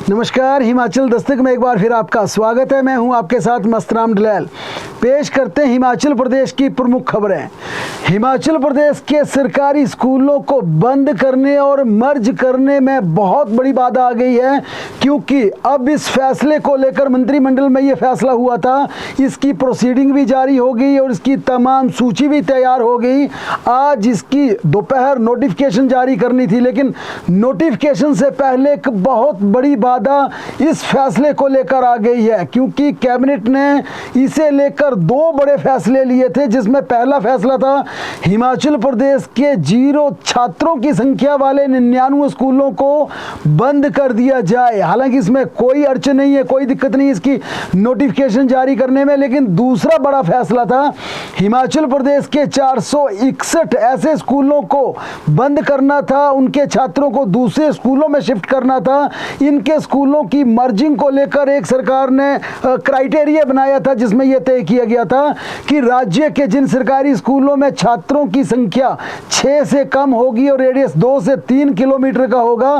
नमस्कार, हिमाचल दस्तक में एक बार फिर आपका स्वागत है। मैं हूं आपके साथ मस्तराम डलैल। पेश करते हैं हिमाचल प्रदेश की प्रमुख खबरें। हिमाचल प्रदेश के सरकारी स्कूलों को बंद करने और मर्ज करने में बहुत बड़ी बाधा आ गई है, क्योंकि अब इस फैसले को लेकर मंत्रिमंडल में ये फैसला हुआ था, इसकी प्रोसीडिंग भी जारी हो गई और इसकी तमाम सूची भी तैयार हो गई। आज इसकी दोपहर नोटिफिकेशन जारी करनी थी, लेकिन नोटिफिकेशन से पहले एक बहुत बड़ी बाधा इस फैसले को लेकर आ गई है, क्योंकि कैबिनेट ने इसे लेकर दो बड़े फैसले लिए थे, जिसमें पहला फैसला था हिमाचल प्रदेश के 0 छात्रों की संख्या वाले 99 स्कूलों को बंद कर दिया जाए। हालांकि इसमें कोई अड़चन नहीं है, कोई दिक्कत नहीं इसकी नोटिफिकेशन जारी करने में, लेकिन दूसरा बड़ा फैसला था हिमाचल प्रदेश के 461 ऐसे स्कूलों को बंद करना था, उनके छात्रों को दूसरे स्कूलों में शिफ्ट करना था। इनके स्कूलों की मर्जिंग को लेकर एक सरकार ने क्राइटेरिया बनाया था, जिसमें यह तय किया गया था कि राज्य के जिन सरकारी स्कूलों में छात्रों की संख्या 6 से कम होगी और रेडियस 2 से 3 किलोमीटर का होगा,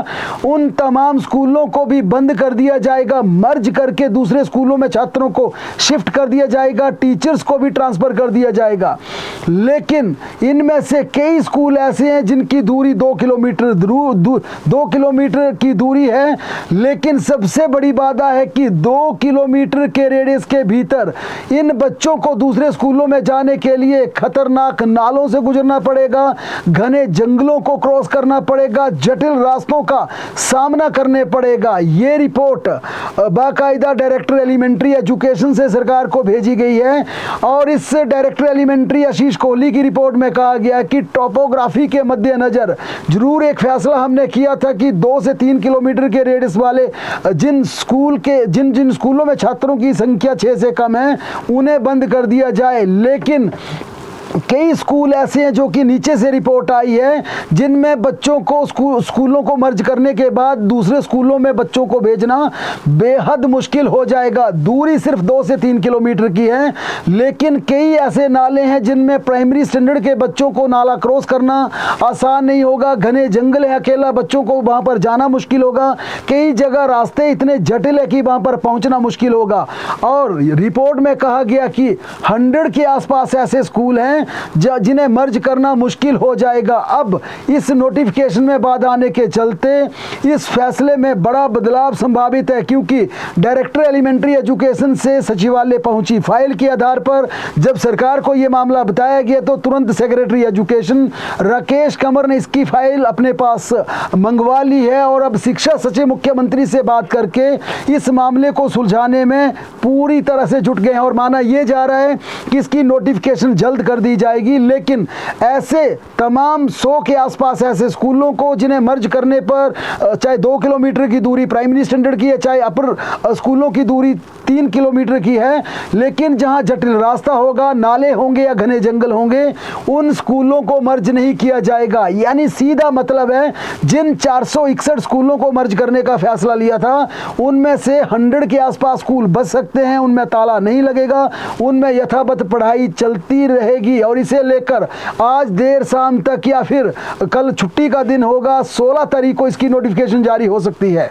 उन तमाम स्कूलों को भी बंद कर दिया जाएगा। मर्ज करके दूसरे स्कूलों में छात्रों को शिफ्ट कर दिया जाएगा, टीचर्स को भी ट्रांसफर कर दिया जाएगा। लेकिन इनमें से कई स्कूल ऐसे हैं जिनकी दूरी 2 किलोमीटर 2 किलोमीटर की दूरी है, लेकिन सबसे बड़ी बाधा है कि 2 किलोमीटर के रेडियस के भीतर इन बच्चों को दूसरे स्कूलों में जाने के लिए खतरनाक नालों से गुजरना पड़ेगा, घने जंगलों को क्रॉस करना पड़ेगा, जटिल रास्तों का सामना करने पड़ेगा। ये रिपोर्ट बाकायदा डायरेक्टर एलिमेंट्री एजुकेशन से सरकार को भेजी गई है, और इस डायरेक्टर एलिमेंट्री आशीष कोहली की रिपोर्ट में कहा गया कि टोपोग्राफी के मद्देनजर जरूर एक फैसला हमने किया था कि 2 से 3 किलोमीटर के रेडियस वाले जिन स्कूलों में छात्रों की संख्या 6 से कम है, उन्हें बंद कर दिया जाए। लेकिन कई स्कूल ऐसे हैं जो कि नीचे से रिपोर्ट आई है, जिनमें बच्चों को स्कूलों को मर्ज करने के बाद दूसरे स्कूलों में बच्चों को भेजना बेहद मुश्किल हो जाएगा। दूरी सिर्फ 2 से 3 किलोमीटर की है, लेकिन कई ऐसे नाले हैं जिनमें प्राइमरी स्टैंडर्ड के बच्चों को नाला क्रॉस करना आसान नहीं होगा। घने जंगल है, अकेला बच्चों को वहाँ पर जाना मुश्किल होगा। कई जगह रास्ते इतने जटिल है कि वहाँ पर पहुँचना मुश्किल होगा। और रिपोर्ट में कहा गया कि 100 के आसपास ऐसे स्कूल हैं जिन्हें मर्ज करना मुश्किल हो जाएगा। अब इस नोटिफिकेशन में बाधा आने के चलते इस फैसले में बड़ा बदलाव संभावित है, क्योंकि डायरेक्टर एलिमेंट्री एजुकेशन से सचिवालय पहुंची फाइल के आधार पर जब सरकार को यह मामला बताया गया, तो तुरंत सेक्रेटरी एजुकेशन राकेश कंवर ने इसकी फाइल अपने पास मंगवा ली है, और अब शिक्षा सचिव मुख्यमंत्री से बात करके इस मामले को सुलझाने में पूरी तरह से जुट गए हैं। और माना यह जा रहा है कि इसकी नोटिफिकेशन जल्द कर दी जाएगी। लेकिन ऐसे तमाम 100 के आसपास ऐसे स्कूलों को जिन्हें मर्ज करने पर चाहे 2 किलोमीटर की दूरी प्राइमरी स्टैंडर्ड की है, चाहे अपर स्कूलों की दूरी 3 किलोमीटर की है, लेकिन जहां जटिल रास्ता होगा, नाले होंगे या घने जंगल होंगे, उन स्कूलों को मर्ज नहीं किया जाएगा। यानी सीधा मतलब है, जिन 461 स्कूलों को मर्ज करने का फैसला लिया था, उनमें से 100 के आसपास स्कूल बच सकते हैं, उनमें ताला नहीं लगेगा, उनमें यथावत पढ़ाई चलती रहेगी। और इसे लेकर आज देर शाम तक या फिर कल छुट्टी का दिन होगा, 16 तारीख को इसकी नोटिफिकेशन जारी हो सकती है।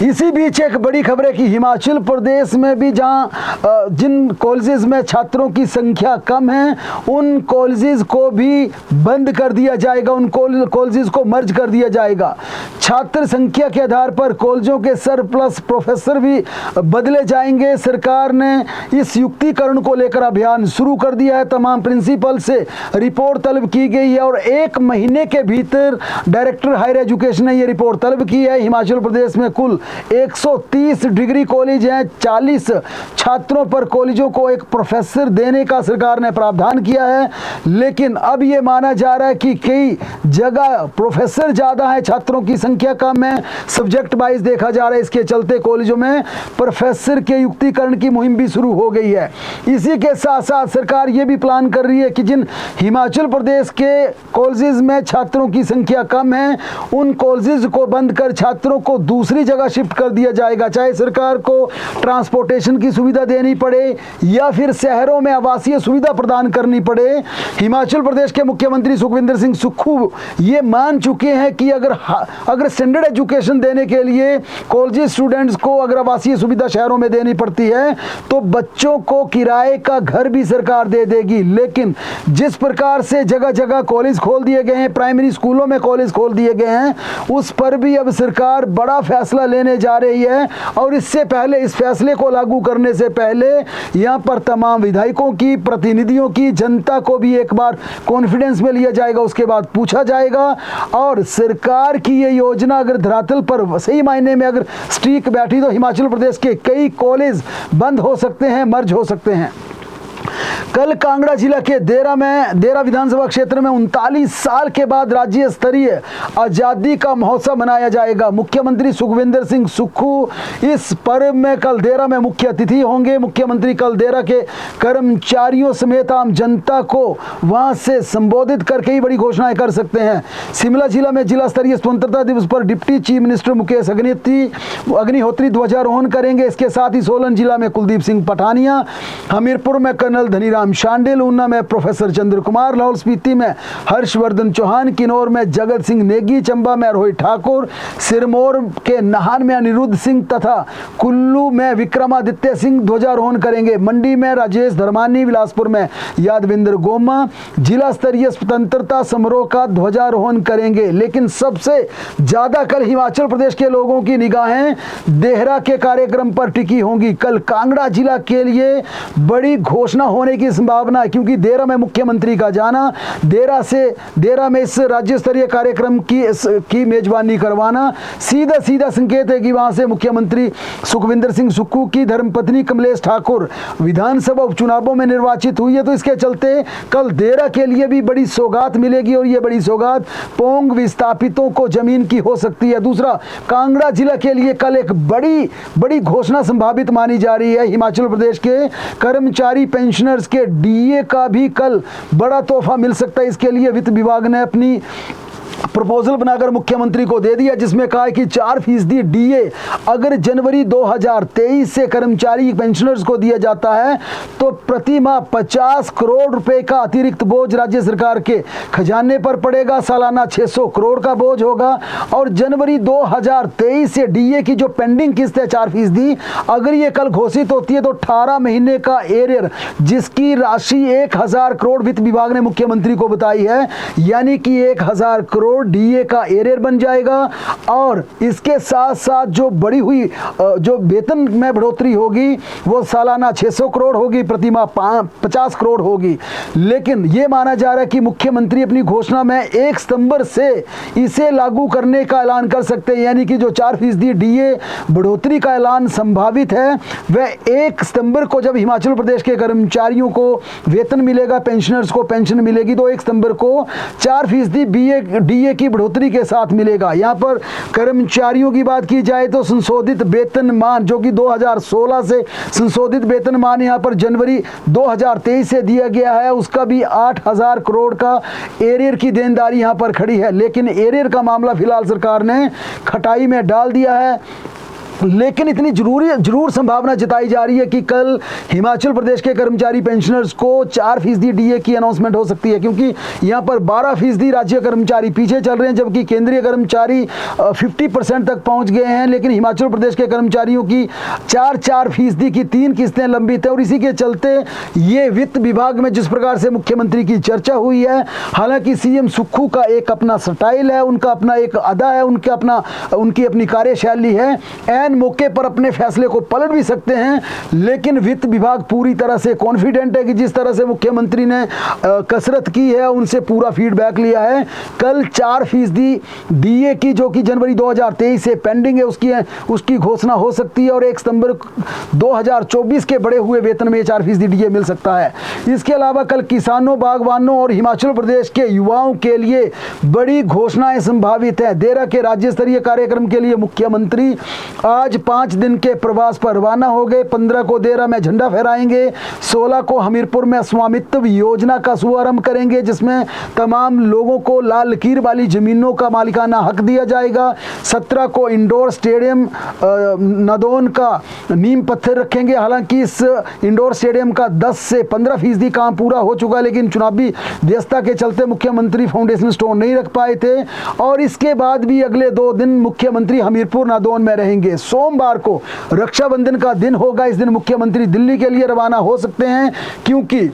इसी बीच एक बड़ी खबर है कि हिमाचल प्रदेश में भी जहां जिन कॉलेजेस में छात्रों की संख्या कम है, उन कॉलेजेस को भी बंद कर दिया जाएगा, उन कॉलेजेस को मर्ज कर दिया जाएगा। छात्र संख्या के आधार पर कॉलेजों के सरप्लस प्रोफेसर भी बदले जाएंगे। सरकार ने इस युक्तिकरण को लेकर अभियान शुरू कर दिया है। तमाम प्रिंसिपल से रिपोर्ट तलब की गई है, और 1 महीने के भीतर डायरेक्टर हायर एजुकेशन ने यह रिपोर्ट तलब की है। हिमाचल प्रदेश में कुल 130 डिग्री कॉलेज हैं। 40 छात्रों पर कॉलेजों को एक प्रोफेसर देने का सरकार ने प्रावधान किया है, लेकिन अब यह माना जा रहा है कि कई जगह प्रोफेसर ज़्यादा है, छात्रों की संख्या कम है, सब्जेक्ट वाइज देखा जा रहा है। इसके चलते कॉलेजों में प्रोफेसर के युक्तिकरण की मुहिम भी शुरू हो गई है। इसी के साथ साथ सरकार ये भी प्लान कर रही है कि जिन हिमाचल प्रदेश के कॉलेजेस में छात्रों की संख्या कम है, उन कॉलेजेस को बंद कर छात्रों को दूसरी जगह शिफ्ट कर दिया जाएगा, चाहे सरकार को ट्रांसपोर्टेशन की सुविधा देनी पड़े या फिर शहरों में आवासीय सुविधा प्रदान करनी पड़े। हिमाचल प्रदेश के मुख्यमंत्री सुखविंदर सिंह सुक्खू ये मान चुके हैं कि अगर स्टैंडर्ड एजुकेशन देने के लिए कॉलेज स्टूडेंट्स को अगर आवासीय सुविधा शहरों में देनी पड़ती है तो बच्चों को किराए का घर भी सरकार दे देगी। लेकिन जिस प्रकार से जगह जगह कॉलेज खोल दिए गए हैं, प्राइमरी स्कूलों में कॉलेज खोल दिए गए हैं, उस पर भी अब सरकार बड़ा फैसला लेने जा रही है। और इससे पहले, इस फैसले को लागू करने से पहले यहां पर तमाम विधायकों की, प्रतिनिधियों की, जनता को भी एक बार कॉन्फिडेंस में लिया जाएगा, उसके बाद पूछा जाएगा। और सरकार की ये योजना अगर धरातल पर सही मायने में अगर स्ट्रीक बैठी तो हिमाचल प्रदेश के कई कॉलेज बंद हो सकते हैं, मर्ज हो सकते हैं। कल कांगड़ा जिला के देरा विधानसभा क्षेत्र में 39 साल के बाद राज्य स्तरीय आजादी का महोत्सव मनाया जाएगा। मुख्यमंत्री सुखविंदर सिंह सुक्खू इस पर्व में कल देरा में मुख्य अतिथि होंगे। मुख्यमंत्री कल देरा के कर्मचारियों समेत आम जनता को वहां से संबोधित करके ही बड़ी घोषणाएं कर सकते हैं। शिमला जिला में जिला स्तरीय स्वतंत्रता दिवस पर deputy chief minister Mukesh Agnihotri ध्वजारोहण करेंगे। इसके साथ ही सोलन जिला में कुलदीप सिंह पठानिया, हमीरपुर में कर्नल धनीराम शांडिल, ऊना में प्रोफेसर चंद्र कुमार, लाहौल स्पीति में हर्षवर्धन चौहान, किन्नौर में जगत सिंह नेगी, चंबा में रोहित ठाकुर, सिरमौर के नाहन में अनिरुद्ध सिंह तथा कुल्लू में विक्रमादित्य सिंह ध्वजारोहण करेंगे। मंडी में राजेश धर्मानी, बिलासपुर में यादविंदर गोमा जिला स्तरीय स्वतंत्रता समारोह का ध्वजारोहण करेंगे। लेकिन सबसे ज्यादा कल हिमाचल प्रदेश के लोगों की निगाहें देहरा के कार्यक्रम पर टिकी होंगी। कल कांगड़ा जिला के लिए बड़ी घोषणा होने की संभावना है, क्योंकि देरा में मुख्यमंत्री का जाना, देरा में इस राज्य स्तरीय कार्यक्रम की मेजबानी करवाना सीधा सीधा संकेत है कि वहां से मुख्यमंत्री सुखविंदर सिंह सुक्खू की धर्मपत्नी कमलेश ठाकुर विधानसभा उपचुनावों में निर्वाचित हुई है। तो इसके चलते कल देरा के लिए भी बड़ी सौगात मिलेगी और ये बड़ी सौगात पोंग विस्थापितों को जमीन की हो सकती है। दूसरा, कांगड़ा जिला के लिए कल एक बड़ी घोषणा संभावित मानी जा रही है। हिमाचल प्रदेश के कर्मचारी पेंशनर्स के डीए का भी कल बड़ा तोहफा मिल सकता है। इसके लिए वित्त विभाग ने अपनी प्रपोजल बनाकर मुख्यमंत्री को दे दिया, जिसमें कहा है कि 4% डीए अगर जनवरी 2023 से कर्मचारी पेंशनर्स को दिया जाता है तो प्रति माह 50 करोड़ रुपए का अतिरिक्त बोझ राज्य सरकार के खजाने पर पड़ेगा। सालाना 600 करोड़ का बोझ होगा। और जनवरी 2023 से डीए की जो पेंडिंग किस्त है 4%, अगर ये कल घोषित होती है तो 18 महीने का एरियर, जिसकी राशि 1000 करोड़ वित्त विभाग ने मुख्यमंत्री को बताई है, यानी कि 1000 करोड़ डीए का एरियर बन जाएगा। और इसके साथ साथ जो बढ़ी हुई जो वेतन में बढ़ोतरी होगी वो सालाना 600 करोड़ होगी, प्रति माह 50 करोड़ होगी। लेकिन ये माना जा रहा है कि मुख्यमंत्री अपनी घोषणा में 1 सितंबर से इसे लागू करने का ऐलान कर सकते हैं, यानी कि जो 4% डीए बढ़ोतरी का ऐलान संभावित है वह 1 सितंबर को, जब हिमाचल प्रदेश के कर्मचारियों को वेतन मिलेगा, पेंशनर्स को पेंशन मिलेगी, तो 1 सितंबर को 4% डीए की बढ़ोतरी के साथ मिलेगा। यहां पर कर्मचारियों की बात की जाए तो संशोधित वेतनमान, जो कि 2016 से संशोधित वेतनमान यहां पर जनवरी 2023 से दिया गया है, उसका भी 8000 करोड़ का एरियर की देनदारी यहां पर खड़ी है। लेकिन एरियर का मामला फिलहाल सरकार ने खटाई में डाल दिया है। लेकिन इतनी जरूर संभावना जताई जा रही है कि कल हिमाचल प्रदेश के कर्मचारी पेंशनर्स को 4% डीए की अनाउंसमेंट हो सकती है, क्योंकि यहां पर 12% राज्य कर्मचारी पीछे चल रहे हैं, जबकि केंद्रीय कर्मचारी 50% तक पहुंच गए हैं। लेकिन हिमाचल प्रदेश के कर्मचारियों की 4% की 3 किस्तें लंबित है। और इसी के चलते ये वित्त विभाग में जिस प्रकार से मुख्यमंत्री की चर्चा हुई है, हालांकि सीएम सुक्खू का एक अपना स्टाइल है, उनका अपना एक अदा है, उनकी अपनी कार्यशैली है, ऐन मौके पर अपने फैसले को पलट भी सकते हैं। लेकिन वित्त विभाग पूरी तरह से कॉन्फिडेंट है कि जिस तरह से मुख्यमंत्री ने कसरत की है, उनसे पूरा फीडबैक लिया है। कल 4% डीए की, जो कि जनवरी 2023 से पेंडिंग है, उसकी घोषणा हो सकती है। और 1 सितंबर 2024 के बढ़े हुए वेतन में 4% डीए मिल सकता है। इसके अलावा कल किसानों, बागवानों और हिमाचल प्रदेश के युवाओं के लिए बड़ी घोषणाएं संभावित है। देरा के राज्य स्तरीय कार्यक्रम के लिए मुख्यमंत्री आज 5 दिन के प्रवास पर रवाना हो गए। 15 को देरा में झंडा फहराएंगे, 16 को हमीरपुर में स्वामित्व योजना का शुभारंभ करेंगे, जिसमें तमाम लोगों को लाल लकीर वाली जमीनों का मालिकाना हक दिया जाएगा। 17 को इंडोर स्टेडियम नादौन का नींव पत्थर रखेंगे। हालांकि इस इंडोर स्टेडियम का 10 से 15% काम पूरा हो चुका है, लेकिन चुनावी व्यस्तता के चलते मुख्यमंत्री फाउंडेशन स्टोन नहीं रख पाए थे। और इसके बाद भी अगले 2 दिन मुख्यमंत्री हमीरपुर नादौन में रहेंगे। सोमवार को रक्षाबंधन का दिन होगा। इस दिन मुख्यमंत्री दिल्ली के लिए रवाना हो सकते हैं, क्योंकि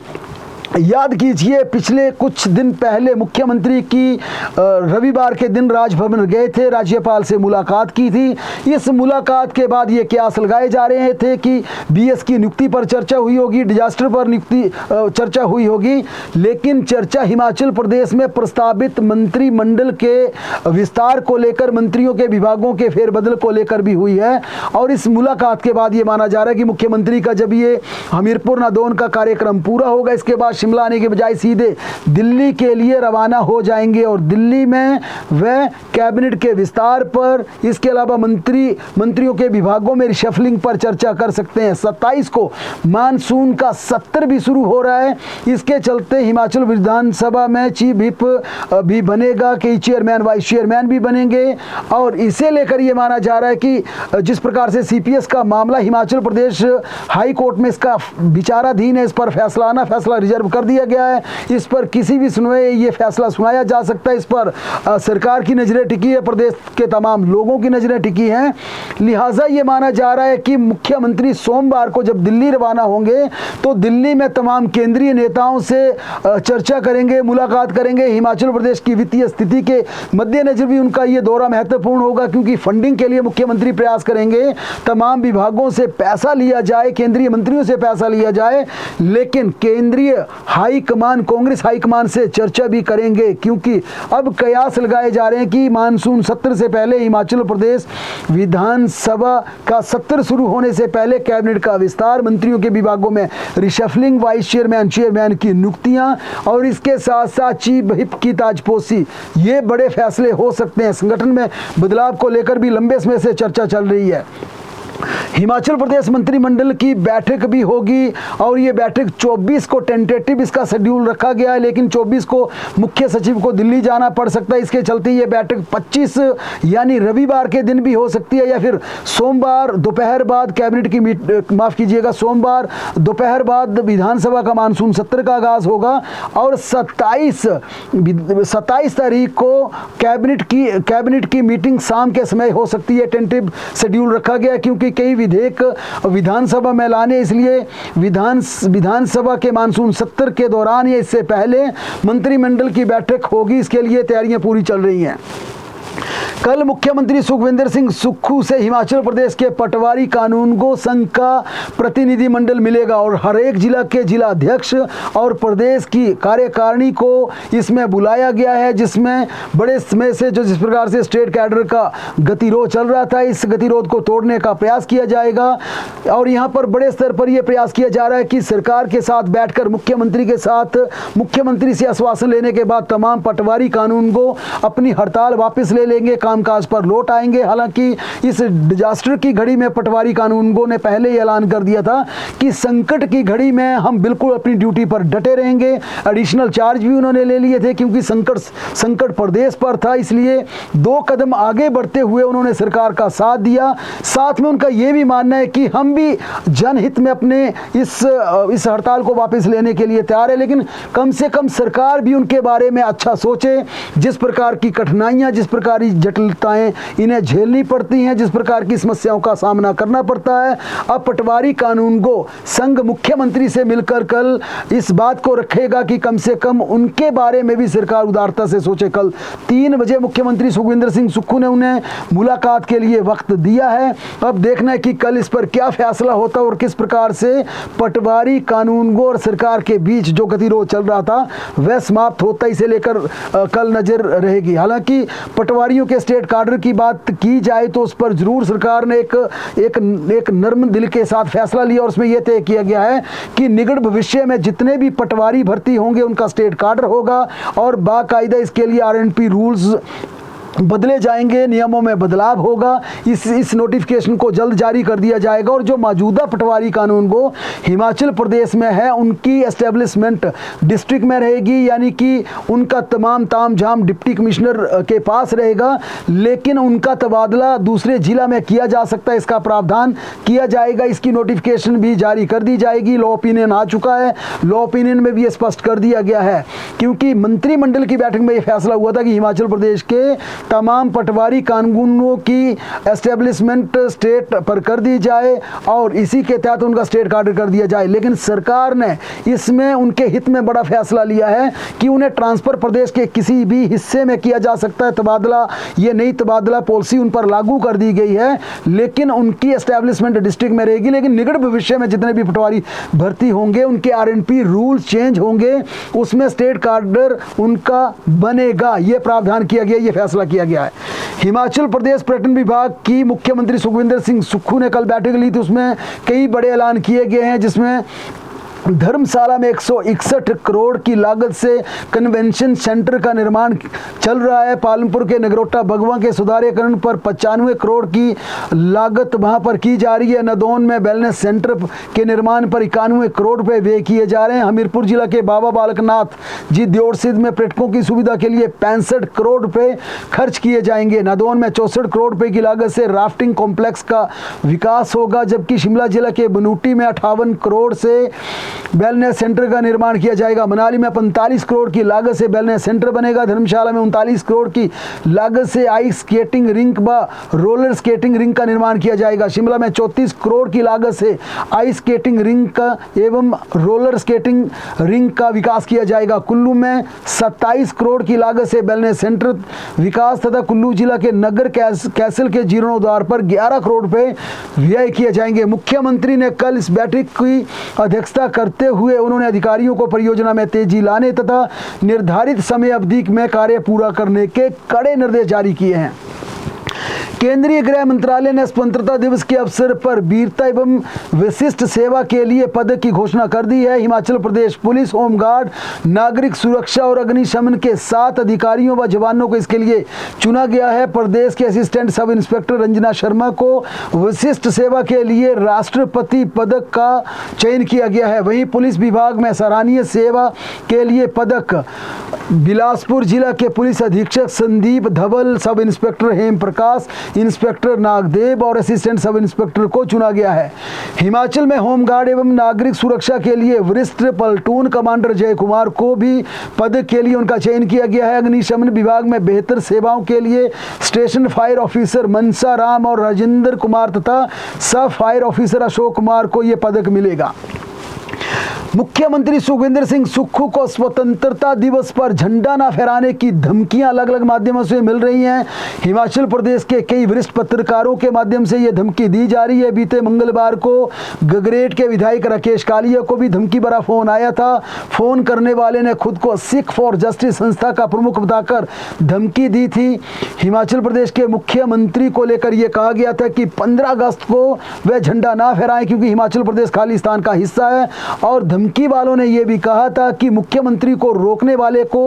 याद कीजिए पिछले कुछ दिन पहले मुख्यमंत्री की रविवार के दिन राजभवन गए थे, राज्यपाल से मुलाकात की थी। इस मुलाकात के बाद ये कयास लगाए जा रहे थे कि बीएस की नियुक्ति पर चर्चा हुई होगी, डिजास्टर पर नियुक्ति चर्चा हुई होगी, लेकिन चर्चा हिमाचल प्रदेश में प्रस्तावित मंत्रिमंडल के विस्तार को लेकर, मंत्रियों के विभागों के फेरबदल को लेकर भी हुई है। और इस मुलाकात के बाद ये माना जा रहा है कि मुख्यमंत्री का जब ये हमीरपुर नादौन का कार्यक्रम पूरा होगा, इसके बाद शिमला आने के बजाय सीधे दिल्ली के लिए रवाना हो जाएंगे। और दिल्ली में वह कैबिनेट के विस्तार पर, इसके अलावा मंत्रियों के विभागों में रिशफलिंग पर चर्चा कर सकते हैं। 27 को मानसून का सत्र भी शुरू हो रहा है। इसके चलते हिमाचल विधानसभा में चीफ व्हिप भी बनेगा, कई चेयरमैन वाइस चेयरमैन भी बनेंगे। और इसे लेकर यह माना जा रहा है कि जिस प्रकार से सीपीएस का मामला हिमाचल प्रदेश हाई कोर्ट में इसका विचाराधीन है, इस पर फैसला रिजर्व कर दिया गया है। इस पर किसी भी समय ये फैसला सुनाया जा सकता है। इस पर सरकार की नजरें टिकी है, प्रदेश के तमाम लोगों की नजरें टिकी हैं। लिहाजा ये माना जा रहा है कि मुख्यमंत्री सोमवार को जब दिल्ली रवाना होंगे तो दिल्ली में तमाम केंद्रीय नेताओं से चर्चा करेंगे, मुलाकात करेंगे। हिमाचल प्रदेश की वित्तीय स्थिति के मद्देनजर भी उनका ये दौरा महत्वपूर्ण होगा, क्योंकि फंडिंग के लिए मुख्यमंत्री प्रयास करेंगे, तमाम विभागों से पैसा लिया जाए, केंद्रीय मंत्रियों से पैसा लिया जाए, लेकिन केंद्रीय हाईकमान, कांग्रेस हाईकमान से चर्चा भी करेंगे, क्योंकि अब कयास लगाए जा रहे हैं कि मानसून सत्र से पहले हिमाचल प्रदेश विधानसभा का सत्र शुरू होने से पहले कैबिनेट का विस्तार, मंत्रियों के विभागों में रिशफलिंग, वाइस चेयरमैन की नियुक्तियां और इसके साथ साथ चीफ व्हिप की ताजपोशी, ये बड़े फैसले हो सकते हैं। संगठन में बदलाव को लेकर भी लंबे समय से चर्चा चल रही है। हिमाचल प्रदेश मंत्रिमंडल की बैठक भी होगी और ये बैठक 24 को टेंटेटिव इसका शेड्यूल रखा गया है, लेकिन 24 को मुख्य सचिव को दिल्ली जाना पड़ सकता है। इसके चलते ये बैठक 25 यानी रविवार के दिन भी हो सकती है, या फिर सोमवार दोपहर बाद कैबिनेट की सोमवार दोपहर बाद विधानसभा का मानसून सत्र का आगाज होगा। और 27 तारीख को कैबिनेट की मीटिंग शाम के समय हो सकती है। टेंटेटिव शेड्यूल रखा गया क्योंकि कई विधेयक विधानसभा में लाने, इसलिए विधानसभा के मानसून सत्र के दौरान या इससे पहले मंत्रिमंडल की बैठक होगी। इसके लिए तैयारियां पूरी चल रही हैं। कल मुख्यमंत्री सुखविंदर सिंह सुक्खू से हिमाचल प्रदेश के पटवारी कानूनगो संघ का प्रतिनिधिमंडल मिलेगा और हर एक जिला के जिला अध्यक्ष और प्रदेश की कार्यकारिणी को इसमें बुलाया गया है, जिसमें बड़े समय से जिस प्रकार से स्टेट कैडर का गतिरोध चल रहा था, इस गतिरोध को तोड़ने का प्रयास किया जाएगा। और यहाँ पर बड़े स्तर पर यह प्रयास किया जा रहा है कि सरकार के साथ बैठकर मुख्यमंत्री से आश्वासन लेने के बाद तमाम पटवारी कानूनगो अपनी हड़ताल वापस ले लेंगे, कामकाज पर लौट आएंगे। हालांकि इस डिजास्टर की घड़ी में पटवारी कानूनगो ने पहले ही ऐलान कर दिया था कि संकट की घड़ी में हम बिल्कुल अपनी ड्यूटी पर डटे रहेंगे। एडिशनल चार्ज भी उन्होंने ले लिए थे क्योंकि संकट प्रदेश पर था, इसलिए 2 कदम आगे बढ़ते हुए उन्होंने सरकार का साथ दिया। साथ में उनका यह भी मानना है कि हम भी जनहित में अपने इस हड़ताल को वापस लेने के लिए तैयार है, लेकिन कम से कम सरकार भी उनके बारे में अच्छा सोचे। जिस प्रकार की कठिनाइयां, जिस प्रकार की जटिलताएं इन्हें झेलनी पड़ती हैं, जिस प्रकार की समस्याओं का सामना करना पड़ता है, अब पटवारी कानूनगो संघ मुख्यमंत्री से मिलकर कल इस बात को रखेगा कि कम से कम उनके बारे में भी सरकार उदारता से सोचे। कल 3 बजे मुख्यमंत्री सुखविंदर सिंह सुक्खू ने उन्हें मुलाकात के लिए वक्त दिया है। अब देखना है कि कल इस पर क्या फैसला होता है और किस प्रकार से पटवारी कानूनगो और सरकार के बीच जो गतिरोध चल रहा था वह समाप्त होता है, इसे लेकर कल नजर रहेगी। हालांकि पटवारियों के स्टेट कार्डर की बात की जाए तो उस पर जरूर सरकार ने एक नर्म दिल के साथ फैसला लिया और उसमें यह तय किया गया है कि निकट भविष्य में जितने भी पटवारी भर्ती होंगे उनका स्टेट कार्डर होगा और बाकायदा इसके लिए आरएनपी रूल्स बदले जाएंगे, नियमों में बदलाव होगा। इस नोटिफिकेशन को जल्द जारी कर दिया जाएगा और जो मौजूदा पटवारी कानून वो हिमाचल प्रदेश में है उनकी एस्टेब्लिशमेंट डिस्ट्रिक्ट में रहेगी, यानी कि उनका तमाम तामझाम डिप्टी कमिश्नर के पास रहेगा, लेकिन उनका तबादला दूसरे जिला में किया जा सकता है, इसका प्रावधान किया जाएगा। इसकी नोटिफिकेशन भी जारी कर दी जाएगी। लॉ ओपिनियन आ चुका है, लॉ ओपिनियन में भी ये स्पष्ट कर दिया गया है, क्योंकि मंत्रिमंडल की बैठक में यह फैसला हुआ था कि हिमाचल प्रदेश के तमाम पटवारी कानूनों की एस्टेब्लिशमेंट स्टेट पर कर दी जाए और इसी के तहत उनका स्टेट कार्डर कर दिया जाए। लेकिन सरकार ने इसमें उनके हित में बड़ा फैसला लिया है कि उन्हें ट्रांसफर प्रदेश के किसी भी हिस्से में किया जा सकता है तबादला। ये नई तबादला पॉलिसी उन पर लागू कर दी गई है, लेकिन उनकी एस्टेब्लिशमेंट डिस्ट्रिक्ट में रहेगी। लेकिन निकट भविष्य में जितने भी पटवारी भर्ती होंगे उनके आरएनपी रूल्स चेंज होंगे, उसमें स्टेट कार्डर उनका बनेगा। ये प्रावधान किया गया, ये फैसला किया गया है। हिमाचल प्रदेश पर्यटन विभाग की मुख्यमंत्री सुखविंदर सिंह सुक्खू ने कल बैठक ली थी, उसमें कई बड़े ऐलान किए गए हैं, जिसमें धर्मशाला में 161 करोड़ की लागत से कन्वेंशन सेंटर का निर्माण चल रहा है। पालमपुर के नगरोटा बगवा के सुधारीकरण पर 95 करोड़ की लागत वहां पर की जा रही है। नदौन में वेलनेस सेंटर के निर्माण पर 91 करोड़ रुपए व्यय किए जा रहे हैं। हमीरपुर जिला के बाबा बालकनाथ जी द्योड़सिद्ध में पर्यटकों की सुविधा के लिए 65 करोड़ रुपए खर्च किए जाएंगे। नदौन में 64 करोड़ रुपए की लागत से राफ्टिंग कॉम्प्लेक्स का विकास होगा, जबकि शिमला जिला के बनूटी में 58 करोड़ से वेलनेस सेंटर का निर्माण किया जाएगा। मनाली में 45 करोड़ की लागत से वेलनेस सेंटर बनेगा। धर्मशाला में 39 करोड़ की लागत से आइस स्केटिंग रिंक व रोलर स्केटिंग रिंक का निर्माण किया जाएगा। शिमला में 34 करोड़ की लागत से आइस स्केटिंग रिंक का एवं रोलर स्केटिंग रिंक का विकास किया जाएगा। कुल्लू में 27 करोड़ की लागत से वेलनेस सेंटर विकास तथा कुल्लू जिला के नगर कैसल के जीर्णोद्धार पर 11 करोड़ रुपए व्यय किए जाएंगे। मुख्यमंत्री ने कल इस बैठक की अध्यक्षता करते हुए उन्होंने अधिकारियों को परियोजना में तेजी लाने तथा निर्धारित समय अवधि में कार्य पूरा करने के कड़े निर्देश जारी किए हैं। केंद्रीय गृह मंत्रालय ने स्वतंत्रता दिवस के अवसर पर वीरता एवं विशिष्ट सेवा के लिए पदक की घोषणा कर दी है। हिमाचल प्रदेश पुलिस, होमगार्ड, नागरिक सुरक्षा और अग्निशमन के 7 अधिकारियों व जवानों को इसके लिए चुना गया है। प्रदेश के assistant sub inspector Ranjana Sharma को विशिष्ट सेवा के लिए राष्ट्रपति पदक का चयन किया गया है। वहीं पुलिस विभाग में सराहनीय सेवा के लिए पदक बिलासपुर जिला के पुलिस अधीक्षक संदीप धवल, सब इंस्पेक्टर हेम प्रकाश, इंस्पेक्टर नागदेव और असिस्टेंट सब इंस्पेक्टर को चुना गया है। हिमाचल में होमगार्ड एवं नागरिक सुरक्षा के लिए वरिष्ठ प्लाटून कमांडर जय कुमार को भी पदक के लिए उनका चयन किया गया है। अग्निशमन विभाग में बेहतर सेवाओं के लिए स्टेशन फायर ऑफिसर मनसा राम और राजेंद्र कुमार तथा सब फायर ऑफिसर अशोक कुमार को यह पदक मिलेगा। मुख्यमंत्री सुखविंदर सिंह सुक्खू को स्वतंत्रता दिवस पर झंडा न फहराने की धमकियां अलग अलग माध्यमों से मिल रही हैं। हिमाचल प्रदेश के कई वरिष्ठ पत्रकारों के माध्यम से यह धमकी दी जा रही है। बीते मंगलवार को गगरेट के विधायक राकेश कालिया को भी धमकी भरा फोन आया था। फोन करने वाले ने खुद को सिख फॉर जस्टिस संस्था का प्रमुख बताकर धमकी दी थी। हिमाचल प्रदेश के मुख्यमंत्री को लेकर यह कहा गया था कि 15 अगस्त को वह झंडा ना फहराएं क्योंकि हिमाचल प्रदेश खालिस्तान का हिस्सा है। और धमकी वालों ने यह भी कहा था कि मुख्यमंत्री को रोकने वाले को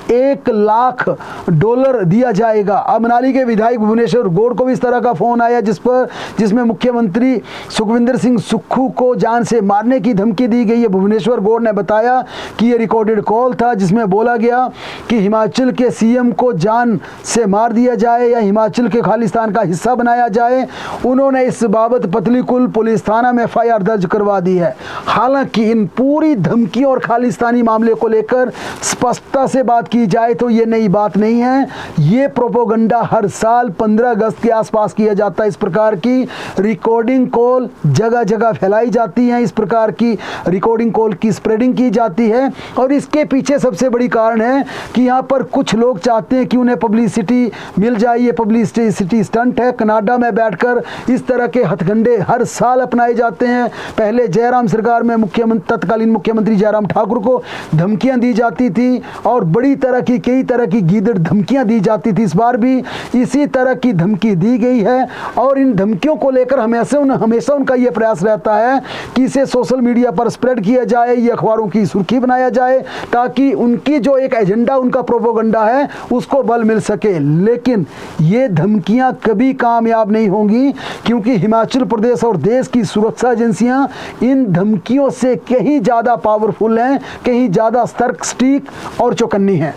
$1 लाख दिया जाएगा। अब मनाली के विधायक भुवनेश्वर गौड़ को भी इस तरह का फोन आया जिसमें मुख्यमंत्री सुखविंदर सिंह सुक्खू को जान से मारने की धमकी दी गई है। भुवनेश्वर गौड़ ने बताया कि यह रिकॉर्डेड कॉल था जिसमें बोला गया कि हिमाचल के सीएम को जान से मार दिया जाए या हिमाचल के खालिस्तान का हिस्सा बनाया जाए। उन्होंने इस बाबत पतलीकुल पुलिस थाना में FIR दर्ज करवा दी है। हालांकि इन पूरी धमकी और खालिस्तानी मामले को लेकर स्पष्टता से बात की जाए तो ये नई बात नहीं है। ये प्रोपोगंडा हर साल 15 अगस्त के आसपास किया जाता है। इस प्रकार की रिकॉर्डिंग कॉल जगह जगह फैलाई जाती हैं, इस प्रकार की रिकॉर्डिंग कॉल की स्प्रेडिंग की जाती है। और इसके पीछे सबसे बड़ी कारण है कि यहाँ पर कुछ लोग चाहते हैं कि उन्हें पब्लिसिटी मिल जाए। ये पब्लिसिटी स्टंट है। कनाडा में बैठकर इस तरह के हथकंडे हर साल अपनाए जाते हैं। पहले जयराम सरकार में मुख्यमंत्री तत्कालीन मुख्यमंत्री जयराम ठाकुर को धमकियां दी जाती थी और बड़ी तरह की कई तरह की गीदड़ धमकियां दी जाती थी। इस बार भी इसी तरह की धमकी दी गई है और इन धमकियों को लेकर हमेशा उनका यह प्रयास रहता है कि इसे सोशल मीडिया पर स्प्रेड किया जाए, ये अखबारों की सुर्खी बनाया जाए ताकि उनकी जो एक एजेंडा, उनका प्रोपोगंडा है उसको बल मिल सके। लेकिन ये धमकियां कभी कामयाब नहीं होंगी क्योंकि हिमाचल प्रदेश और देश की सुरक्षा एजेंसियां इन धमकियों से कहीं ज़्यादा पावरफुल हैं, कहीं ज़्यादा सतर्क, सटीक और चौकन्नी हैं।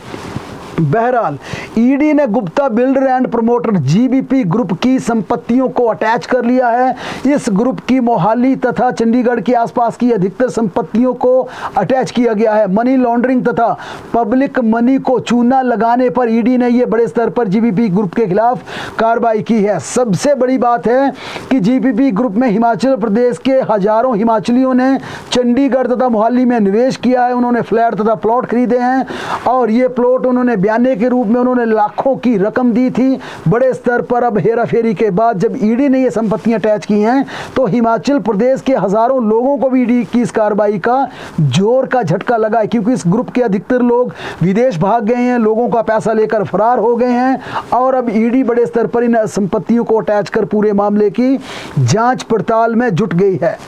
बहरहाल ईडी ने Gupta builder and promoter GBP group की संपत्तियों को अटैच कर लिया है। इस ग्रुप की मोहाली तथा चंडीगढ़ के आसपास की अधिकतर संपत्तियों को अटैच किया गया है। मनी लॉन्ड्रिंग तथा पब्लिक मनी को चूना लगाने पर ईडी ने यह बड़े स्तर पर जीबीपी ग्रुप के खिलाफ कार्रवाई की है। सबसे बड़ी बात है कि जीबीपी ग्रुप में हिमाचल प्रदेश के हजारों हिमाचलियों ने चंडीगढ़ तथा मोहाली में निवेश किया है। उन्होंने फ्लैट तथा प्लॉट खरीदे हैं और ये प्लॉट उन्होंने बयाने के रूप में उन्होंने लाखों की रकम दी थी। बड़े स्तर पर अब हेरा फेरी के बाद जब ईडी ने ये संपत्तियां अटैच की हैं तो हिमाचल प्रदेश के हजारों लोगों को भी ईडी की इस कार्रवाई का जोर का झटका लगा है क्योंकि इस ग्रुप के अधिकतर लोग विदेश भाग गए हैं, लोगों का पैसा लेकर फरार हो गए हैं और अब ईडी बड़े स्तर पर इन संपत्तियों को अटैच कर पूरे मामले की जांच पड़ताल में जुट गई है।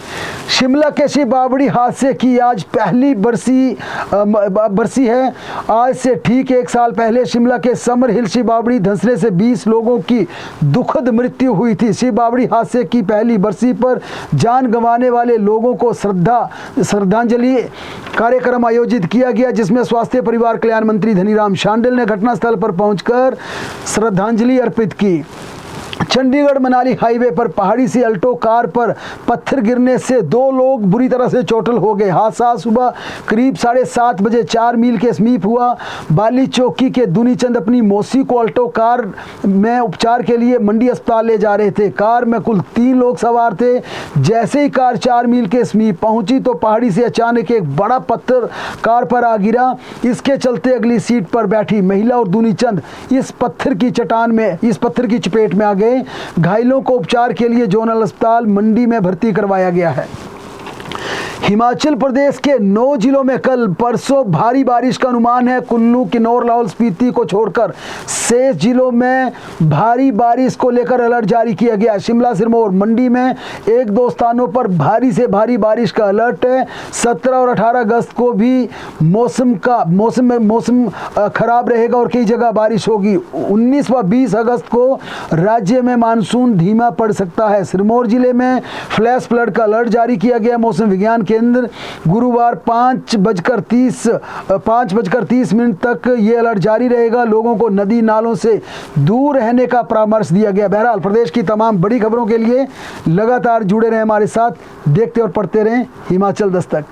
शिमला के शिव बावड़ी हादसे की आज पहली बरसी है। आज से ठीक एक साल पहले शिमला के समर हिल शिव बावड़ी धंसने से 20 लोगों की दुखद मृत्यु हुई थी। शिव बावड़ी हादसे की पहली बरसी पर जान गंवाने वाले लोगों को श्रद्धांजलि कार्यक्रम आयोजित किया गया जिसमें स्वास्थ्य परिवार कल्याण मंत्री धनीराम शांडिल ने घटनास्थल पर पहुंचकर श्रद्धांजलि अर्पित की। चंडीगढ़ मनाली हाईवे पर पहाड़ी से अल्टो कार पर पत्थर गिरने से 2 लोग बुरी तरह से चोटिल हो गए। हादसा सुबह करीब 7:30 बजे 4 मील के समीप हुआ। बाली चौकी के दुनीचंद अपनी मौसी को अल्टो कार में उपचार के लिए मंडी अस्पताल ले जा रहे थे। कार में कुल 3 लोग सवार थे। जैसे ही कार 4 मील के समीप पहुंची तो पहाड़ी से अचानक एक बड़ा पत्थर कार पर आ गिरा। इसके चलते अगली सीट पर बैठी महिला और दुनीचंद इस पत्थर की चपेट में आ गए। घायलों को उपचार के लिए जोनल अस्पताल मंडी में भर्ती करवाया गया है। हिमाचल प्रदेश के 9 जिलों में कल परसों भारी बारिश का अनुमान है। कुल्लू, किन्नौर, लाहौल स्पीति को छोड़कर शेष जिलों में भारी बारिश को लेकर अलर्ट जारी किया गया। शिमला, सिरमौर, मंडी में 1-2 स्थानों पर भारी से भारी बारिश का अलर्ट है। 17 और 18 अगस्त को भी मौसम खराब रहेगा और कई जगह बारिश होगी। 19 व 20 अगस्त को राज्य में मानसून धीमा पड़ सकता है। सिरमौर जिले में फ्लैश फ्लड का अलर्ट जारी किया गया। मौसम विज्ञान केंद्र गुरुवार 5:30 मिनट तक ये अलर्ट जारी रहेगा। लोगों को नदी नालों से दूर रहने का परामर्श दिया गया। बहरहाल प्रदेश की तमाम बड़ी खबरों के लिए लगातार जुड़े रहें हमारे साथ, देखते और पढ़ते रहें हिमाचल दस्तक।